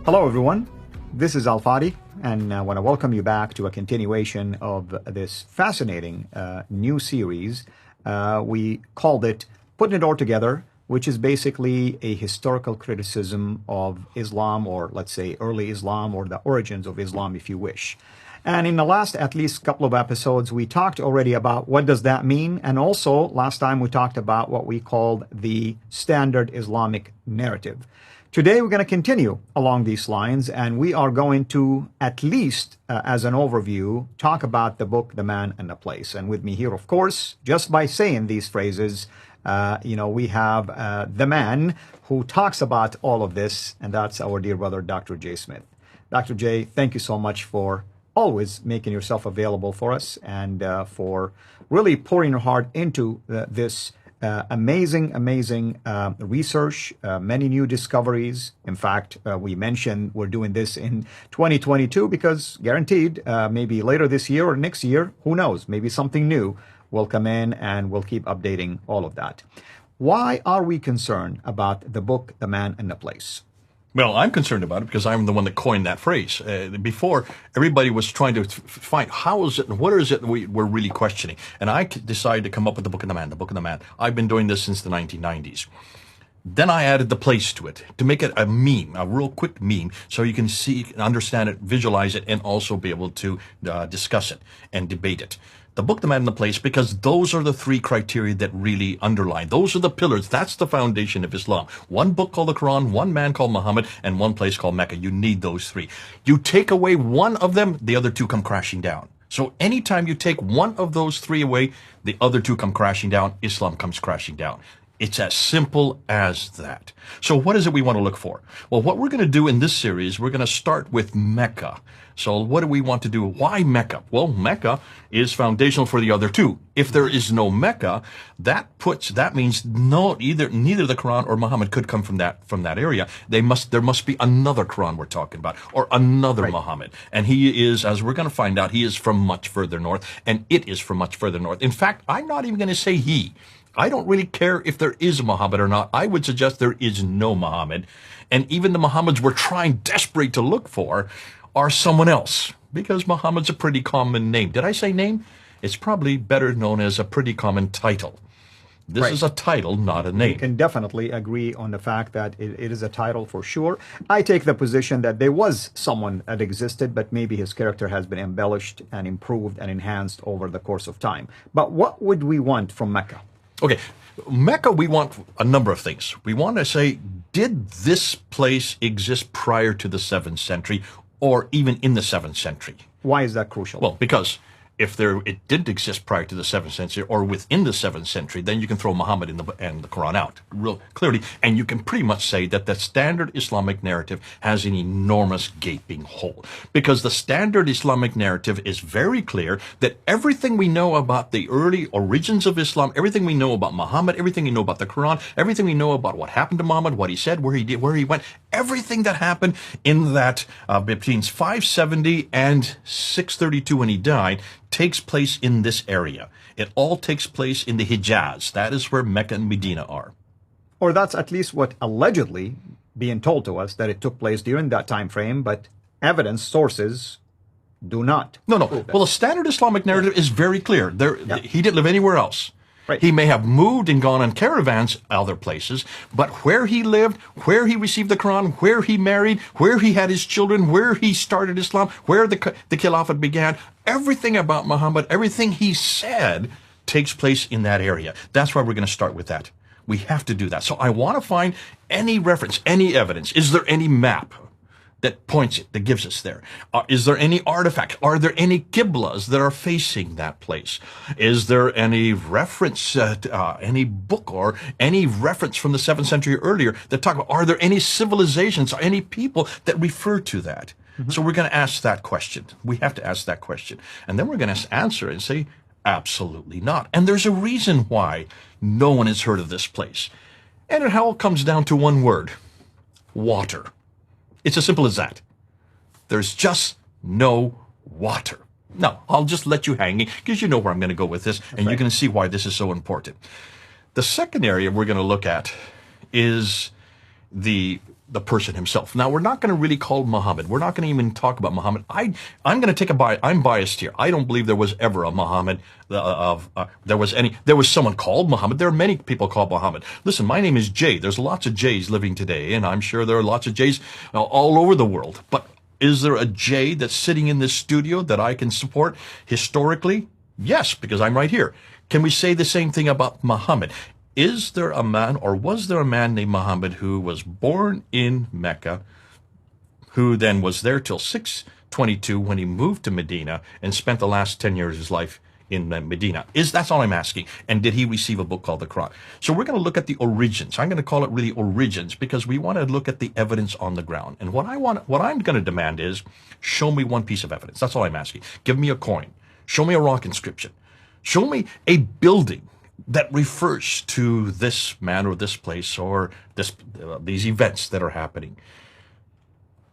Hello everyone, this is Fadi, and I want to welcome you back to a continuation of this fascinating new series. We called it Putting It All Together, which is basically a historical criticism of Islam, or let's say early Islam, or the origins of Islam if you wish. And in the last at least couple of episodes, we talked already about what does that mean, and also last time we talked about what we called the standard Islamic narrative. Today we're going to continue along these lines, and we are going to, at least as an overview, talk about the book, The Man and the Place. And with me here, of course, just by saying these phrases, we have the man who talks about all of this, and that's our dear brother, Dr. J. Smith. Dr. J, thank you so much for always making yourself available for us, and for really pouring your heart into this amazing research, many new discoveries. In fact, we mentioned we're doing this in 2022 because guaranteed, maybe later this year or next year, who knows, maybe something new will come in, and we'll keep updating all of that. Why are we concerned about the book, The Man and the Place? Well, I'm concerned about it because I'm the one that coined that phrase. Before, everybody was trying to find how is it and what is it we're really questioning. And I decided to come up with the book of the man, the book of the man. I've been doing this since the 1990s. Then I added the place to it to make it a meme, a real quick meme, so you can see, understand it, visualize it, and also be able to discuss it and debate it. The book, the man, and the place, because those are the three criteria that really underline. Those are the pillars. That's the foundation of Islam. One book called the Qur'an, one man called Muhammad, and one place called Mecca. You need those three. You take away one of them, the other two come crashing down. So anytime you take one of those three away, the other two come crashing down, Islam comes crashing down. It's as simple as that. So what is it we want to look for? Well, what we're going to do in this series, we're going to start with Mecca. So what do we want to do? Why Mecca? Well, Mecca is foundational for the other two. If there is no Mecca, that means neither the Quran or Muhammad could come from that area. There must be another Quran we're talking about, or another Muhammad. And he is, as we're going to find out, he is from much further north, and it is from much further north. In fact, I'm not even going to say he. I don't really care if there is a Muhammad or not. I would suggest there is no Muhammad. And even the Muhammads we're trying desperately to look for are someone else, because Muhammad's a pretty common name. Did I say name? It's probably better known as a pretty common title. This is a title, not a name. We can definitely agree on the fact that it is a title for sure. I take the position that there was someone that existed, but maybe his character has been embellished and improved and enhanced over the course of time. But what would we want from Mecca? Okay, Mecca, we want a number of things. We want to say, did this place exist prior to the 7th century, or even in the 7th century? Why is that crucial? Well, because if it didn't exist prior to the 7th century or within the 7th century, then you can throw Muhammad and the Quran out real clearly, and you can pretty much say that the standard Islamic narrative has an enormous gaping hole, because the standard Islamic narrative is very clear that everything we know about the early origins of Islam, everything we know about Muhammad, everything we know about the Quran, everything we know about what happened to Muhammad, what he said, where he did, where he went, everything that happened in that between 570 and 632 when he died, takes place in this area. It all takes place in the Hijaz. That is where Mecca and Medina are. Or that's at least what allegedly being told to us, that it took place during that time frame, but evidence, sources do not. No. Well, the standard Islamic narrative is very clear. He didn't live anywhere else. Right. He may have moved and gone on caravans other places, but where he lived, where he received the Quran, where he married, where he had his children, where he started Islam, where the Caliphate began, everything about Muhammad, everything he said takes place in that area. That's why we're going to start with that. We have to do that. So I want to find any reference, any evidence. Is there any map that points it, that gives us there? Is there any artifact? Are there any qiblas that are facing that place? Is there any reference, any book or any reference from the 7th century or earlier that talk about, are there any civilizations or any people that refer to that? Mm-hmm. So we're going to ask that question. We have to ask that question. And then we're going to answer it and say, absolutely not. And there's a reason why no one has heard of this place. And it all comes down to one word: water. It's as simple as that. There's just no water. Now, I'll just let you hang because you know where I'm going to go with this, and you're going to see why this is so important. The second area we're going to look at is the person himself. Now, we're not going to really call Muhammad. We're not going to even talk about Muhammad. I'm going to take a bias. I'm biased here. I don't believe there was ever a Muhammad. There was someone called Muhammad. There are many people called Muhammad. Listen, my name is Jay. There's lots of Jays living today, and I'm sure there are lots of Jays all over the world. But is there a Jay that's sitting in this studio that I can support historically? Yes, because I'm right here. Can we say the same thing about Muhammad? Is there a man, or was there a man named Muhammad who was born in Mecca, who then was there till 622 when he moved to Medina and spent the last 10 years of his life in Medina? That's all I'm asking. And did he receive a book called the Qur'an? So we're going to look at the origins. I'm going to call it really origins because we want to look at the evidence on the ground. And what I'm going to demand is, show me one piece of evidence. That's all I'm asking. Give me a coin. Show me a rock inscription. Show me a building that refers to this man or this place or these events that are happening.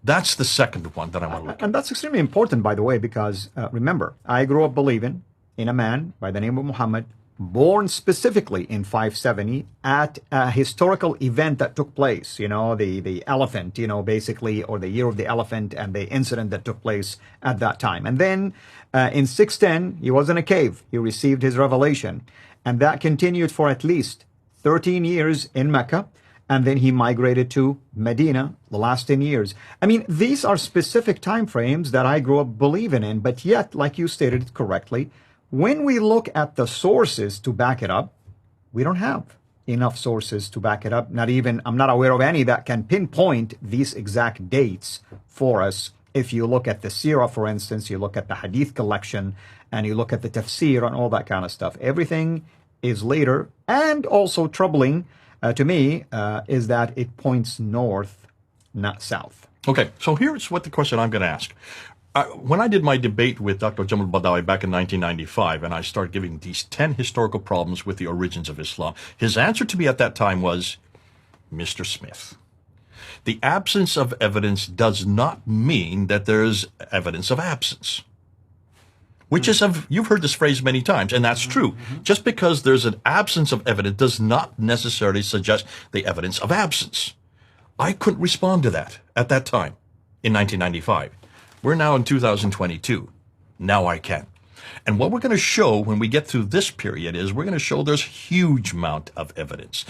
That's the second one that I want to look at. And that's extremely important, by the way, because remember, I grew up believing in a man by the name of Muhammad, born specifically in 570 at a historical event that took place, the elephant, basically, or the year of the elephant and the incident that took place at that time. And then in 610, he was in a cave. He received his revelation. And that continued for at least 13 years in Mecca. And then he migrated to Medina the last 10 years. I mean, these are specific time frames that I grew up believing in. But yet, like you stated correctly, when we look at the sources to back it up, we don't have enough sources to back it up. I'm not aware of any that can pinpoint these exact dates for us. If you look at the CIRA, for instance, you look at the Hadith collection, and you look at the tafsir and all that kind of stuff. Everything is later. And also troubling to me is that it points north, not south. Okay, so here's what the question I'm going to ask. When I did my debate with Dr. Jamal Badawi back in 1995, and I started giving these 10 historical problems with the origins of Islam, his answer to me at that time was, Mr. Smith, the absence of evidence does not mean that there's evidence of absence. You've heard this phrase many times, and that's true. Just because there's an absence of evidence does not necessarily suggest the evidence of absence. I couldn't respond to that at that time in 1995. We're now in 2022. Now I can. And what we're going to show when we get through this period is we're going to show there's a huge amount of evidence.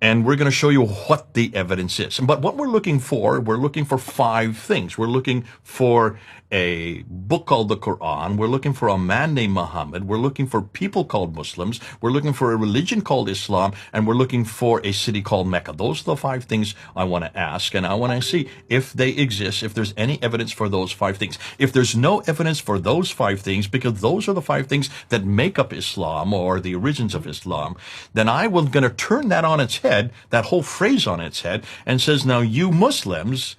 And we're going to show you what the evidence is. But what we're looking for 5 things. We're looking for a book called the Qur'an. We're looking for a man named Muhammad. We're looking for people called Muslims. We're looking for a religion called Islam. And we're looking for a city called Mecca. Those are the 5 things I want to ask. And I want to see if they exist, if there's any evidence for those 5 things. If there's no evidence for those 5 things, because those are the 5 things that make up Islam or the origins of Islam, then I was going to turn that on its head, that whole phrase on its head, and says, now you Muslims,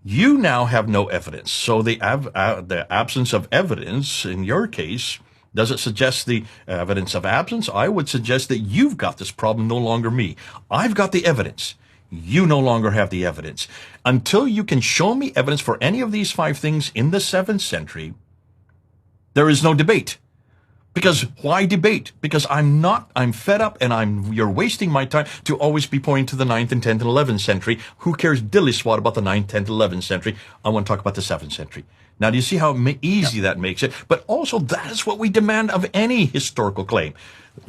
you now have no evidence. So the absence of evidence, in your case, does it suggest the evidence of absence? I would suggest that you've got this problem, no longer me. I've got the evidence. You no longer have the evidence. Until you can show me evidence for any of these 5 things in the 7th century, there is no debate. Because why debate? Because I'm fed up, and you're wasting my time to always be pointing to the 9th and 10th and 11th century. Who cares dilly swat about the 9th, 10th, 11th century? I want to talk about the 7th century. Now, do you see how easy that makes it? But also, that is what we demand of any historical claim.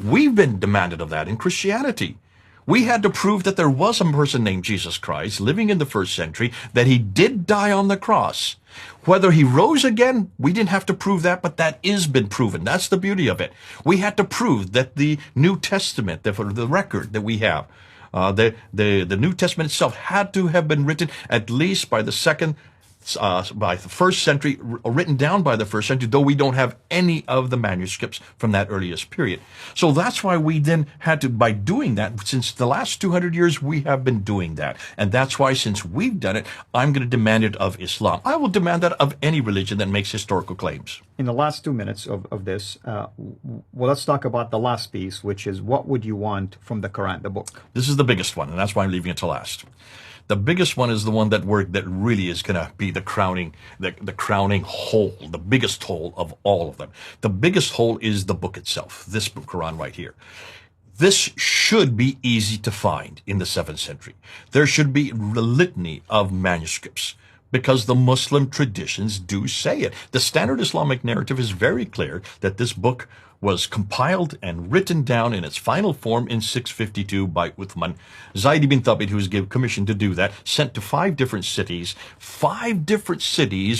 We've been demanded of that in Christianity. We had to prove that there was a person named Jesus Christ living in the 1st century, that he did die on the cross. Whether he rose again, we didn't have to prove that, but that has been proven. That's the beauty of it. We had to prove that the New Testament, the record that we have, the New Testament itself had to have been written at least by the 1st century, written down by the 1st century, though we don't have any of the manuscripts from that earliest period. So that's why we then had to, by doing that, since the last 200 years, we have been doing that. And that's why, since we've done it, I'm going to demand it of Islam. I will demand that of any religion that makes historical claims. In the last 2 minutes of this, let's talk about the last piece, which is what would you want from the Quran, the book? This is the biggest one, and that's why I'm leaving it to last. The biggest one is the one that really is going to be the crowning whole, the biggest whole of all of them. The biggest whole is the book itself, this book, Quran right here. This should be easy to find in the 7th century. There should be a litany of manuscripts because the Muslim traditions do say it. The standard Islamic narrative is very clear that this book was compiled and written down in its final form in 652 by Uthman. Zayd ibn Thabit, who was given commission to do that, sent to 5 different cities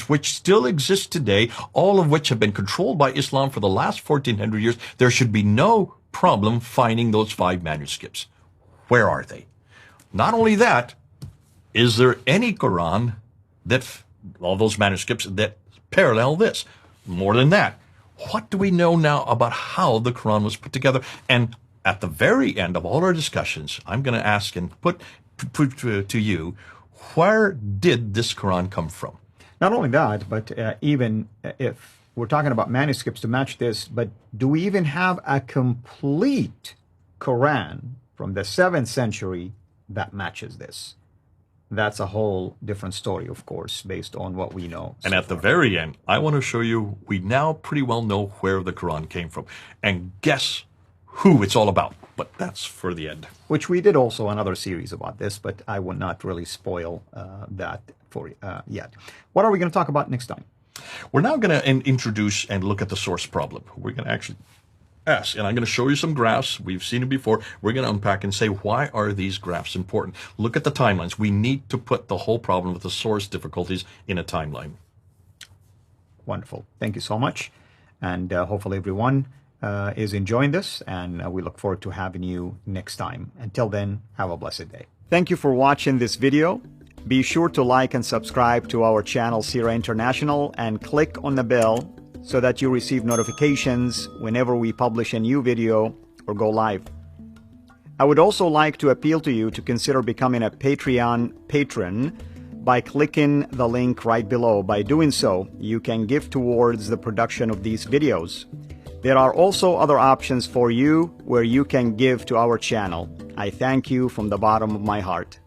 which still exist today, all of which have been controlled by Islam for the last 1400 years. There should be no problem finding those 5 manuscripts. Where are they? Not only that, is there any Quran that, all those manuscripts that parallel this? More than that, what do we know now about how the Quran was put together? And at the very end of all our discussions, I'm going to ask and put to you, where did this Quran come from? Not only that, but even if we're talking about manuscripts to match this, but do we even have a complete Quran from the 7th century that matches this? That's a whole different story, of course, based on what we know. And at the very end, I want to show you, we now pretty well know where the Quran came from. And guess who it's all about. But that's for the end. Which we did also another series about this, but I will not really spoil that for yet. What are we going to talk about next time? We're now going to introduce and look at the source problem. We're going to actually ask, and I'm going to show you some graphs. We've seen it before. We're going to unpack and say, why are these graphs important? Look at the timelines. We need to put the whole problem with the source difficulties in a timeline. Wonderful. Thank you so much. And hopefully everyone is enjoying this, and we look forward to having you next time. Until then, have a blessed day. Thank you for watching this video. Be sure to like and subscribe to our channel, CIRA International, and click on the bell so that you receive notifications whenever we publish a new video or go live. I would also like to appeal to you to consider becoming a Patreon patron by clicking the link right below. By doing so, you can give towards the production of these videos. There are also other options for you where you can give to our channel. I thank you from the bottom of my heart.